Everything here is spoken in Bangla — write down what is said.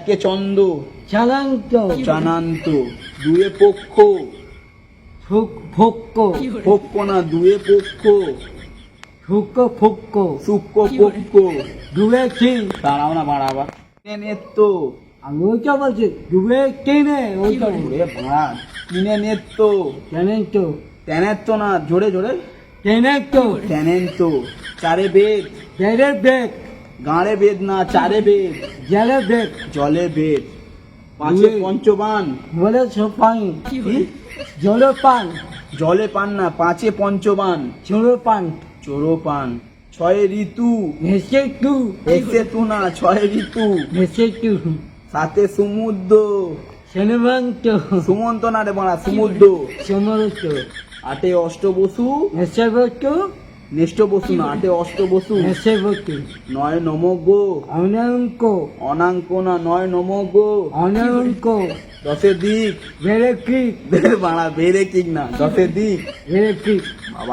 একে চন্দ চালান্ত চানান্ত, দুয়ে পক্ষ ফক্ক পক্ষ না দুয়ে পক্ষ, ফুক্ক ফুক্ক সূক্ষ্ম পক্ষ, ডুবে কি দাঁড়াও না বাড়াবা, নেত্য আমি ওইটা বলছি ডুবে টেনে ওইটা ওরে ভাড়া, কিনে নেত্য, জানেন তো তেনেত্য না, জোরে জোরে, টেনে তো তেনেন্ত, চারে বেদ, জেলে বেগ গাঁড়ে বেদ না, চারে বেদ, জেলে বেগ জলে বেদ, পাঁচে পঞ্চবান, বলে সোপান কি? জলে পান জলে পান না, পাঁচে পঞ্চবান, চোরো পান চোরো পান, ছয়ে ঋতু, ভেসে তু এসে তু না, ছয় ঋতু, ভেসে তু সাথে সমুদ্র, শনিবন্ত সুমন্ত না রে বাড়া, সমুদ্র, সমরত আটে অষ্টবসু, এসে বস্তু নেষ্ট বসু না, আটে অষ্টবসু, এসে বস্তু নয় নমজ্ঞ, অনঙ্ক অনাঙ্ক না, নয় নমজ্ঞ, অনঙ্ক দশে দিক, বেড়ে কি বাড়া বেড়ে কিক না, দশে দিক, বেড়ে কি বাবা